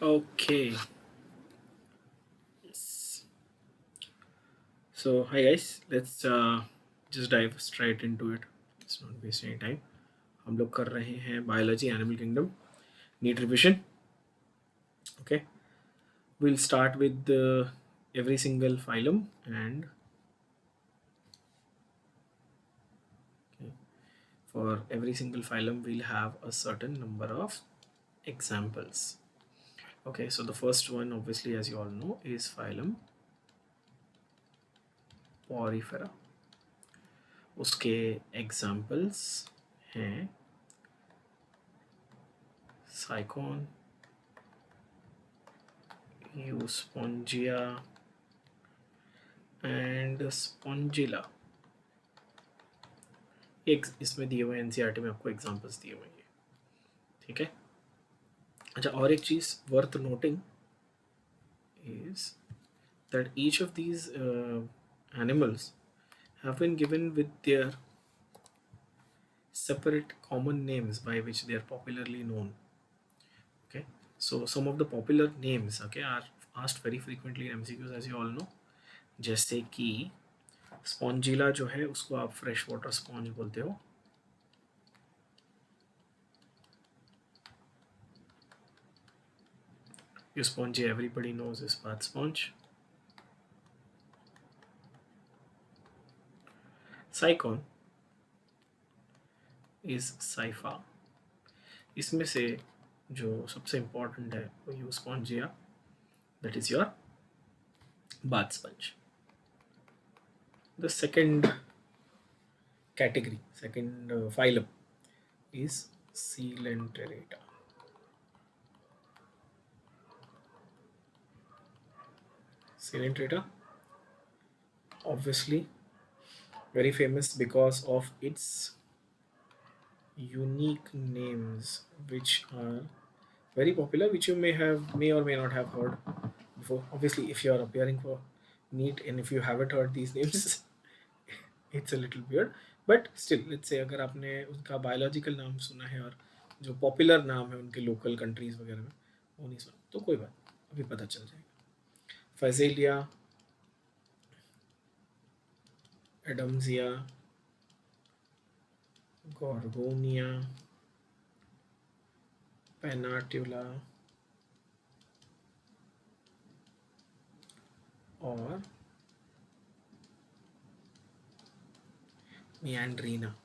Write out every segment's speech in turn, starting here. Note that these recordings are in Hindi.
Okay. Yes. So, hi guys. Let's just dive straight into it. Let's not waste any time. हम लोग कर रहे हैं biology animal kingdom NEET revision. Okay. We'll start with every single phylum and okay, for every single phylum we'll have a certain number of examples. Okay, so the first one obviously as you all know is phylum Porifera. उसके examples हैं Sycon, Euspongia एंड स्पॉन्जिला. एक इसमें दिए हुए एनसीईआरटी में आपको एग्जांपल्स दिए हुए हैं. ठीक है. अच्छा, और एक चीज़ worth noting is that each of these animals have been given with their separate common names by which they are popularly known. Okay, so some of the popular names okay are asked very frequently in MCQs as you all know. जैसे कि स्पॉन्जिला जो है उसको आप फ्रेश वाटर स्पॉन्ज बोलते हो. Euspongia everybody knows is bath sponge. Sycon is Sypha. इसमें से जो सबसे इम्पॉर्टेंट है वो Euspongia, that is your bath sponge. The second category, second phylum is Coelenterata. Coelenterata, obviously very famous because of its unique names, which are very popular, which you may or may not have heard before. Obviously, if you are appearing for NEET and if you haven't heard these names, it's a little weird. But still, let's say अगर आपने उनका बायोलॉजिकल नाम सुना है और जो पॉपुलर नाम है उनके लोकल कंट्रीज वगैरह में वो नहीं सुना तो कोई बात नहीं, अभी पता चल जाएगा. फाइजेलिया, एडम्सिया, गॉर्गोनिया, पेनाट्यूला और मियांड्रीना.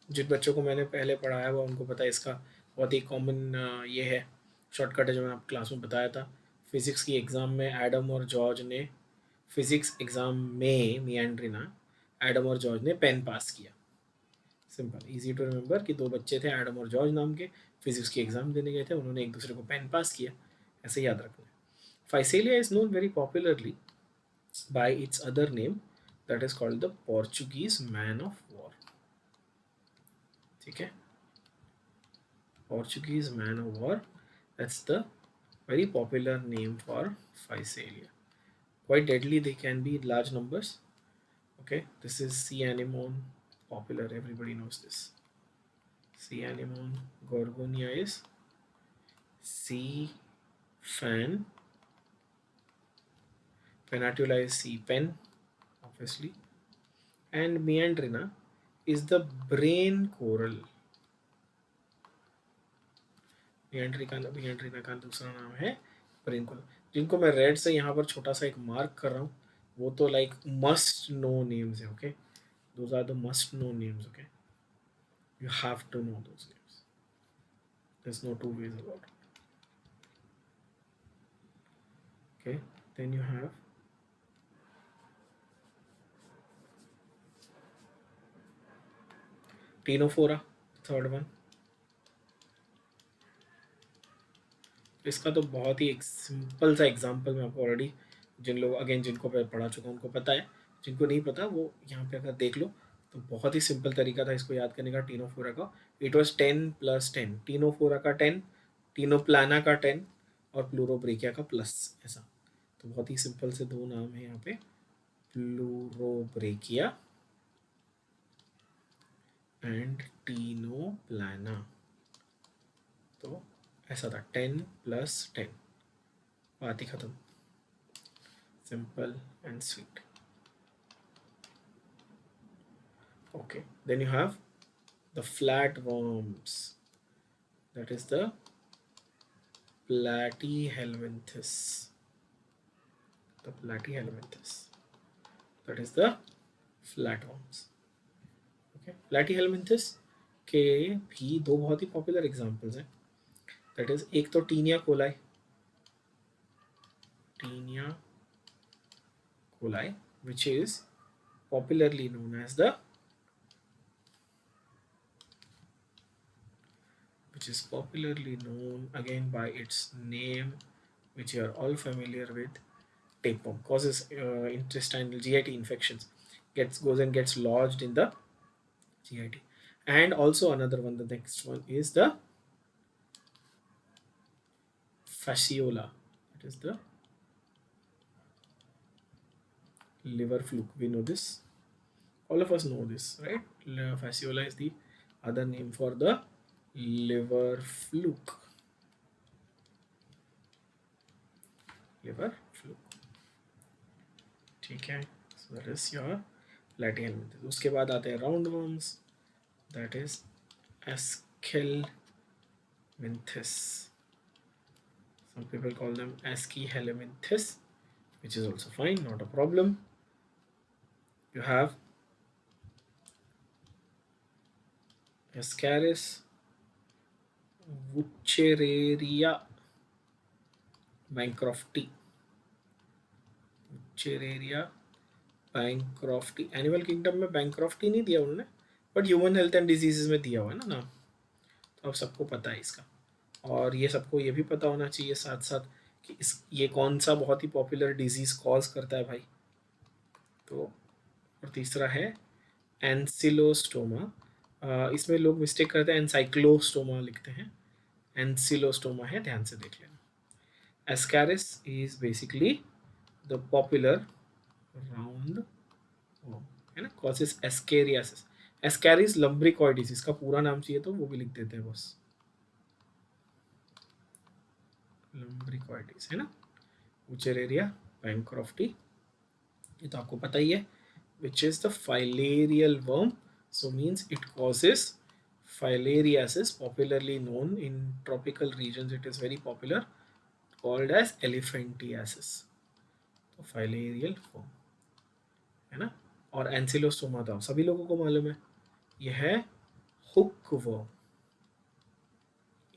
जिन बच्चों को मैंने पहले पढ़ाया हुआ उनको पता है इसका बहुत ही कॉमन ये है शॉर्टकट है जो मैंने क्लास में बताया था. फिज़िक्स की एग्ज़ाम में एडम और जॉर्ज ने फिज़िक्स एग्ज़ाम में मियांड्रीना, एडम और जॉर्ज ने पेन पास किया. सिंपल, इजी टू रिमेंबर कि दो बच्चे थे एडम और जॉर्ज नाम के, फिज़िक्स की एग्ज़ाम देने गए थे, उन्होंने एक दूसरे को पेन पास किया. ऐसे याद रखना. Physalia is known very popularly bye it's other name that is called the Portuguese man of war. ठीक है, Portuguese man of war. That's the very popular name for Physalia. Quite deadly they can be in large numbers. Okay, this is sea anemone, popular, everybody knows this. Sea anemone. Gorgonia is sea fan. Penatula is sea pen, obviously. And Meandrina is the brain coral. मियांड्रीना का दूसरा नाम है ब्रेन कोरल. जिनको मैं रेड से यहाँ पर छोटा सा एक मार्क कर रहा हूँ वो तो लाइक मस्ट नो नेम्स है. Okay, those are the must know names. Okay, you have to know those names. There's no two ways about it. Okay, then you have Ctenophora, third one. इसका तो बहुत ही एक सिंपल सा एग्जांपल मैं आपको ऑलरेडी जिन लोग अगेन जिनको मैं पढ़ा चुका हूँ उनको पता है, जिनको नहीं पता वो यहाँ पे अगर देख लो तो बहुत ही सिंपल तरीका था इसको याद करने का टीनोफोरा का. It was 10+10. टीनोफोरा का 10, टीनोप्लाना का 10 और प्लूरोब्रेकिया का प्लस, ऐसा. तो बहुत ही सिंपल से दो नाम है यहाँ पे, प्लूरोब्रेकिया एंड टीनोप्लाना. तो ऐसा था 10+10. बात ही खत्म, simple and sweet. Okay, then you have the flatworms, that is the platyhelminthes. The platyhelminthes, that is the flatworms. Okay, platyhelminthes के भी दो बहुत ही पॉपुलर एग्जांपल्स हैं. दैट इज एक तो Taenia coli, Taenia coli which is popularly known as the which is popularly known again by its name, which you are all familiar with, tapeworm. Causes intestinal GIT infections, goes and gets lodged in the GIT. And also another one, the next one is the fasciola, that is the liver fluke. We know this, all of us know this, right? Fasciola is the other name for the liver fluke. Liver fluke, ठीक है. So that is your platyhelminthes. उसके बाद आते हैं roundworms, that is Aschelminthes. Some people call them Aschelminthes, which is also fine, not a problem. You have Ascaris Wuchereria bancrofti. Wuchereria bancrofti. Animal kingdom में bancrofti नहीं दिया उन्होंने, but human health and diseases में दिया हुआ है ना नाम, तो अब सबको पता है इसका. और ये सबको ये भी पता होना चाहिए साथ साथ कि ये कौन सा बहुत ही पॉपुलर डिजीज कॉज करता है भाई. तो और तीसरा है एनसिलोस्टोमा. इसमें लोग मिस्टेक करते हैं, एनसाइक्लोस्टोमा लिखते हैं, एनसिलोस्टोमा है, ध्यान से देख लेना. Ascaris is basically the popular round है ना, कॉजेस एस्केरियासिस. एस्कैरिस लम्ब्रिकॉइडिस, इसका पूरा नाम चाहिए तो वो भी लिख देते हैं बस, लम्ब्रिकॉइडिस है ना. Wuchereria bancrofti, ये तो आपको पता ही है, which is the filarial worm, so means it causes filariasis, popularly known in tropical regions, it is very popular, called as elephantiasis. तो filarial worm है ना. और एंसिलोस्टोमा था सभी लोगों को मालूम है, यह है हुक वर्म,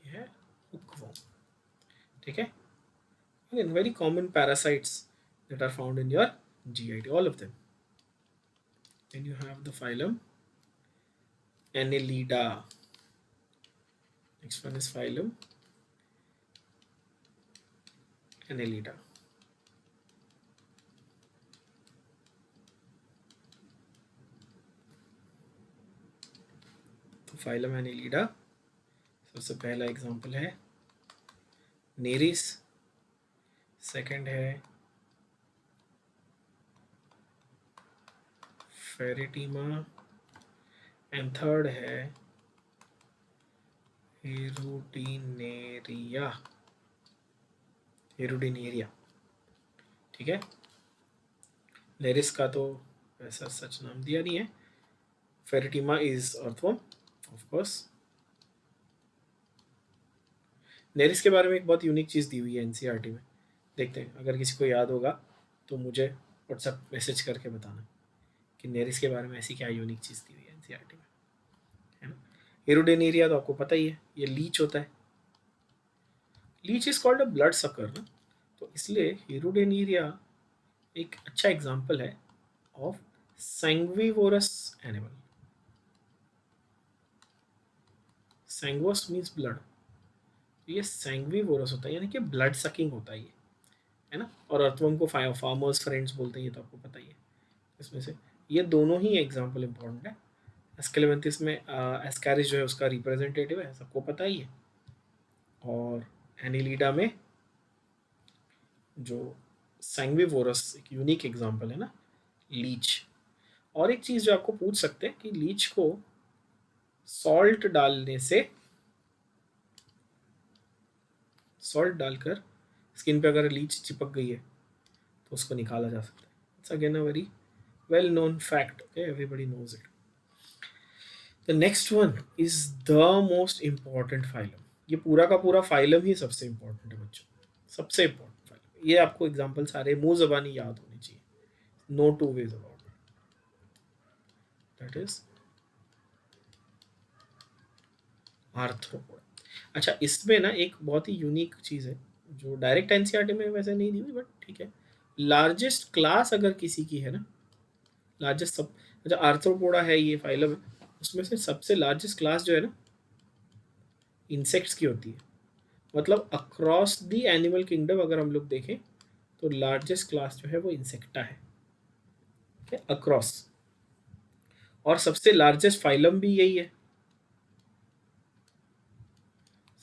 यह है हुक वर्म, ठीक है. Again, very common parasites that are found in your GIT, all of them. Then you have the phylum Annelida. Next one is phylum Annelida. तो phylum Annelida सबसे पहला एग्जाम्पल है नेरिस, सेकंड है फेरिटीमा, एंड थर्ड है हेरुडिनेरिया, हेरुडिनेरिया, ठीक है. नेरिस का तो ऐसा सच नाम दिया नहीं है. Pheretima is earthworm of course. Nereis के बारे में एक बहुत यूनिक चीज़ दी हुई है एनसीईआरटी में, देखते हैं, अगर किसी को याद होगा तो मुझे व्हाट्सएप मैसेज करके बताना कि नेरिस के बारे में ऐसी क्या यूनिक चीज़ दी हुई है एनसीईआरटी में, है ना. हेरुडेनेरिया तो आपको पता ही है, ये लीच होता है. Leech is called a blood sucker ना, तो इसलिए हेरुडेनेरिया एक अच्छा एग्जाम्पल है of sanguivorous animal. Sanguis means blood, ये सैंग्विवोरस होता है, यानी कि ब्लड सकिंग होता है ये, है ना. और अर्थवर्म को फार्मर्स फ्रेंड्स बोलते हैं, ये तो आपको पता ही है. इसमें से ये दोनों ही एग्जाम्पल इंपॉर्टेंट है. एस्केलेमेंथिस में एस्कैरिस जो है उसका रिप्रेजेंटेटिव है, सबको पता ही है. और एनिलीडा में जो सैंग्विवोरस एक यूनिक एग्जाम्पल है ना, लीच. और एक चीज़ जो आपको पूछ सकते हैं कि लीच को सॉल्ट डालने से, सॉल्ट डालकर स्किन पे अगर लीच चिपक गई है तो उसको निकाला जा सकता है. It's again a very well known fact. Okay, everybody knows it. The next one is the most important phylum. ये पूरा का पूरा फाइलम ही सबसे इम्पॉर्टेंट है बच्चों, सबसे इम्पॉर्टेंट फाइलम. ये आपको एग्जाम्पल सारे मुंह जबानी याद होनी चाहिए. No two ways about it. That is Arthropoda. अच्छा, इसमें ना एक बहुत ही यूनिक चीज़ है जो डायरेक्ट एनसीईआरटी में वैसे नहीं दी हुई, बट ठीक है. लार्जेस्ट क्लास अगर किसी की है ना, लार्जेस्ट सब, अच्छा आर्थ्रोपोडा है ये फाइलम है, उसमें से सबसे लार्जेस्ट क्लास जो है ना इंसेक्ट्स की होती है. मतलब अक्रॉस द एनिमल किंगडम अगर हम लोग देखें तो लार्जेस्ट क्लास जो है वो इंसेक्टा है. अक्रॉस. और सबसे लार्जेस्ट फाइलम भी यही है.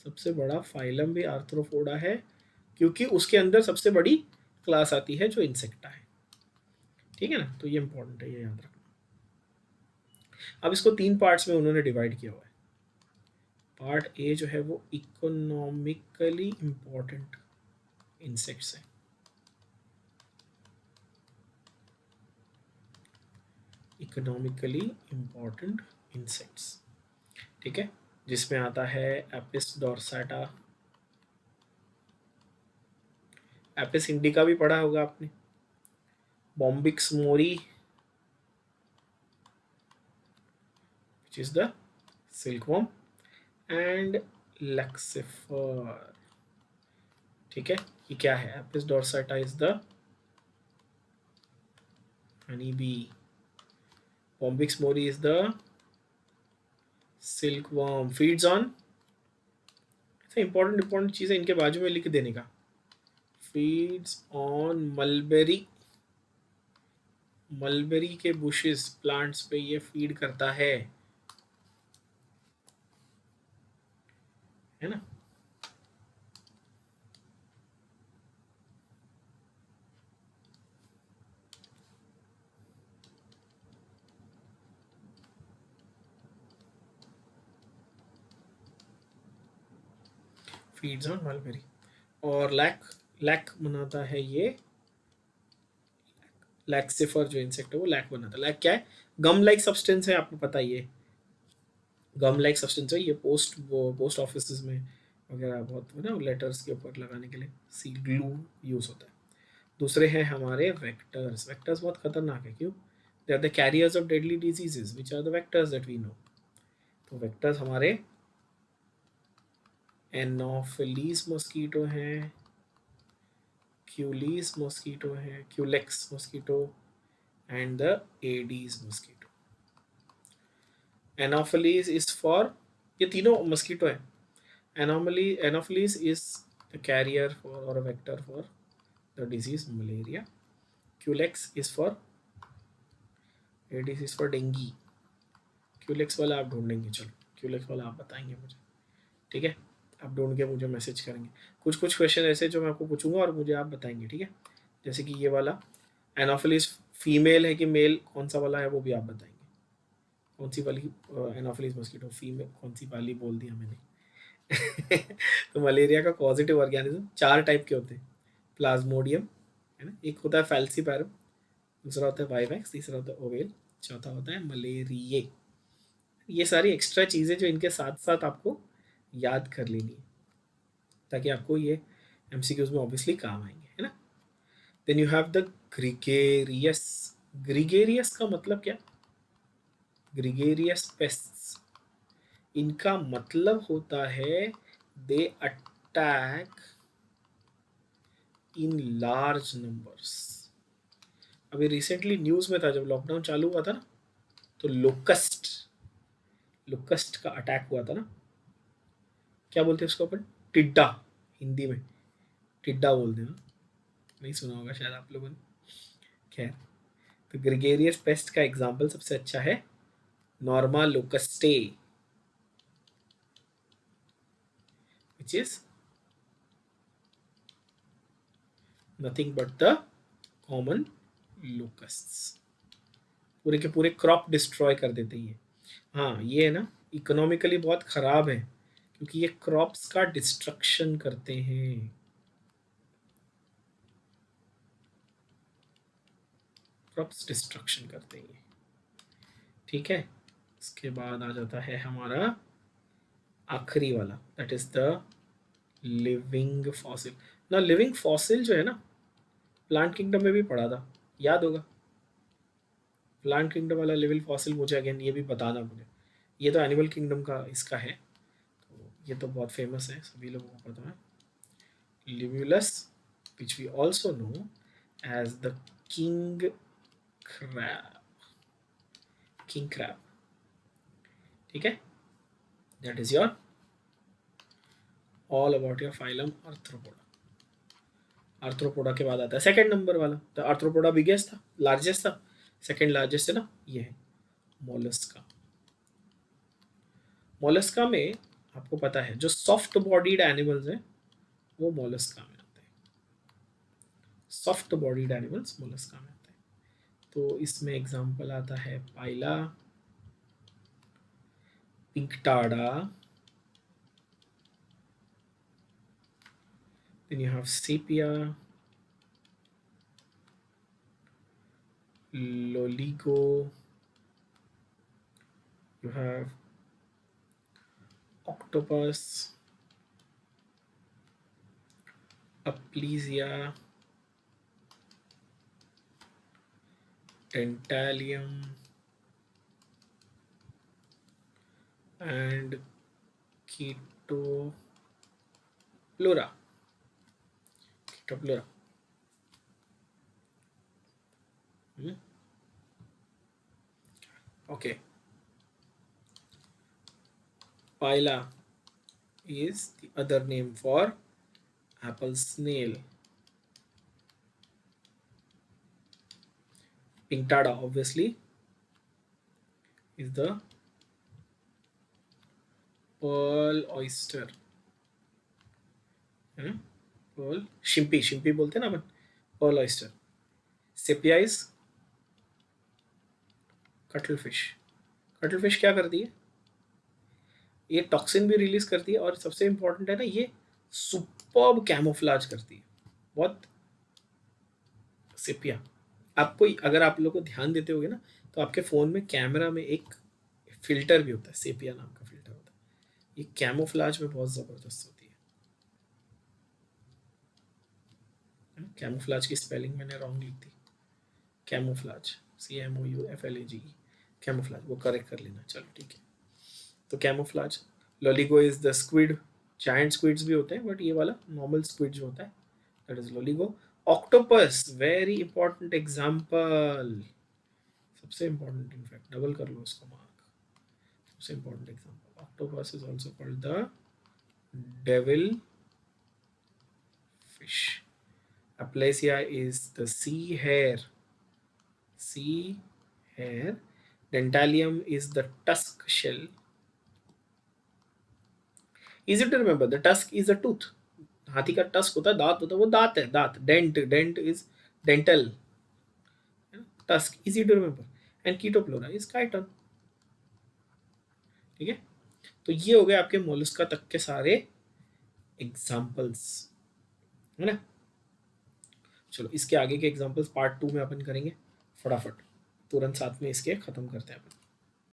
सबसे बड़ा फाइलम भी आर्थ्रोपोडा है क्योंकि उसके अंदर सबसे बड़ी क्लास आती है जो इंसेक्टा है. ठीक है ना, तो ये इंपॉर्टेंट है, ये याद रखना. अब इसको 3 पार्ट्स में उन्होंने डिवाइड किया हुआ है. पार्ट ए जो है वो इकोनॉमिकली इंपॉर्टेंट इंसेक्ट्स है. इकोनॉमिकली इंपॉर्टेंट इंसेक्ट्स, ठीक है, जिसमें आता है एपिस डोर्साटा. एपिस इंडिका भी पढ़ा होगा आपने. Bombyx Mori which is the silkworm and लक्सिफर. ठीक है, ये क्या है? Apis डोर्साटा is the honey bee. Bombyx Mori is the silkworm. Feeds on, ऐसे इंपॉर्टेंट इंपॉर्टेंट चीज़ें इनके बाजू में लिख देने का. Feeds on mulberry. मलबेरी के बुशेस, प्लांट्स पे ये फीड करता है ना. Feeds on mulberry. और लैक, लैक बनाता है ये. लैक्सिफर जो इंसेक्ट है वो लैक बनाता है. लैक क्या है? गम लाइक सब्सटेंस है, आपको पता ही है. गम लाइक सब्सटेंस है ये. पोस्ट ऑफिस में वगैरह बहुत है ना, लेटर्स के ऊपर लगाने के लिए सील ग्लू यूज होता है. दूसरे हैं हमारे वेक्टर्स. वेक्टर्स बहुत खतरनाक है. क्यों? They are the carriers of deadly diseases which are the vectors that we know. तो वेक्टर्स हमारे एनोफिलीज मॉस्किटो हैं, क्यूलीज मॉस्किटो है, culex mosquito and the aedes mosquito. Anopheles is for, ये तीनों मॉस्किटो है. Anopheles is the carrier for और vector for the disease malaria. Culex is for, aedes is for dengue. Culex वाला आप ढूंढेंगे, चलो क्यूलेक्स वाला आप बताएंगे मुझे, ठीक है. आप ढूंढ के मुझे मैसेज करेंगे. कुछ कुछ क्वेश्चन ऐसे जो मैं आपको पूछूंगा और मुझे आप बताएंगे, ठीक है. जैसे कि ये वाला एनोफिलिस फीमेल है कि मेल, कौन सा वाला है वो भी आप बताएंगे. कौन सी वाली एनोफिलिस मस्कीटो फीमेल, कौन सी वाली बोल दिया मैंने. तो मलेरिया का पॉजिटिव ऑर्गेनिज्म 4 टाइप के होते हैं. प्लाज्मोडियम है ना, एक होता है फैल्सीपैरम, दूसरा होता है वाइवैक्स, तीसरा होता है ओवेल, चौथा होता है मलेरिए. ये सारी एक्स्ट्रा चीज़ें जो इनके साथ साथ आपको याद कर लेनी है ताकि आपको ये एमसीक्यूज में ऑब्वियसली काम आएंगे, है ना. Then you have the gregarious. Gregarious का मतलब क्या? ग्रिगेरियस पेस्ट्स, इनका मतलब होता है they attack in large numbers. अभी रिसेंटली न्यूज़ में था जब लॉकडाउन चालू हुआ था ना, तो लोकस्ट, लोकस्ट का अटैक हुआ था ना. क्या बोलते हैं उसको अपन? टिड्डा. हिंदी में टिड्डा बोलते हैं. नहीं सुना होगा शायद आप लोगों ने. खैर, तो ग्रेगेरियस पेस्ट का एग्जाम्पल सबसे अच्छा है नॉर्मा लोकस्टे, which is nothing but the common locusts. पूरे के पूरे क्रॉप डिस्ट्रॉय कर देते हैं ये. हाँ, ये है ना इकोनॉमिकली बहुत ख़राब है क्योंकि ये क्रॉप्स का डिस्ट्रक्शन करते हैं. क्रॉप्स डिस्ट्रक्शन करते हैं ये, ठीक है। इसके बाद आ जाता है हमारा आखिरी वाला, that is the living fossil. ना लिविंग फॉसिल जो है ना, प्लांट किंगडम में भी पढ़ा था, याद होगा। प्लांट किंगडम वाला लिविंग फॉसिल मुझे अगेन ये भी बताना मुझे, ये तो एनिमल किंगडम का इसका है, तो ये तो बहुत फेमस है, सभी लोगों को पता है। लिव्यूलस which we also know as the king crab, king crab, ठीक है। that is your all about your phylum arthropoda। Arthropoda के बाद आता है सेकंड नंबर वाला, तो आर्थ्रोपोडा बिगेस्ट था, लार्जेस्ट था, सेकंड लार्जेस्ट है ना, ये है मोलस्का। मोलस्का में आपको पता है जो सॉफ्ट बॉडीड एनिमल्स हैं वो मोलस्का में आते हैं, सॉफ्ट बॉडीड एनिमल्स मोलस्का में आते हैं। तो इसमें एग्जांपल आता है पाइला, Pinctada, then you have sepia, loligo, you have octopus, aplysia, dentalium, and Chaetoplura, Chaetoplura। Okay, Pila is the other name for apple snail। Pinctada obviously is the pearl oyster, pearl Shimpi, Shimpi बोलते हैं ना अपन, pearl oyster। Sepia is cuttle fish. Cuttle fish क्या करती है, ये टॉक्सिन भी रिलीज करती है, और सबसे इंपॉर्टेंट है ना, ये सुपर्ब कैमोफ्लाज करती है बहुत। सेपिया आपको, अगर आप लोग को ध्यान देते होगे ना, तो आपके फ़ोन में कैमरा में एक फिल्टर भी होता है, सेपिया नाम का फिल्टर होता है, ये कैमोफ्लाज में बहुत ज़बरदस्त होती है। कैमोफ्लाज की स्पेलिंग मैंने रॉन्ग लिख दी, कैमोफ्लाज CMOUFLAGE, कैमोफ्लाज, वो करेक्ट कर लेना, चलो ठीक है। तो camouflage. Loligo is the squid, giant squids भी होते हैं, बट ये वाला नॉर्मल स्क्विड जो होता है that is Loligo. Octopus, very important example, सबसे इंपॉर्टेंट, इनफैक्ट डबल कर लो उसको मार्क, सबसे important example. Octopus is also called the devil fish. Aplysia is the sea hare, sea hare। Dentalium is the tusk shell। Easy to remember, the tusk is a tooth, हाथी का टस्क होता है, दांत होता है, वो दांत है, दांत। Dent, dent is dental, tusk, easy to remember. And कीटोप्लोरा इज काइटन, ठीक है। तो ये हो गए आपके मोलस्का तक के सारे एग्जाम्पल्स, है ना। चलो इसके आगे के एग्जाम्पल्स पार्ट 2 में अपन करेंगे, फटाफट तुरंत साथ में इसके खत्म करते हैं अपन।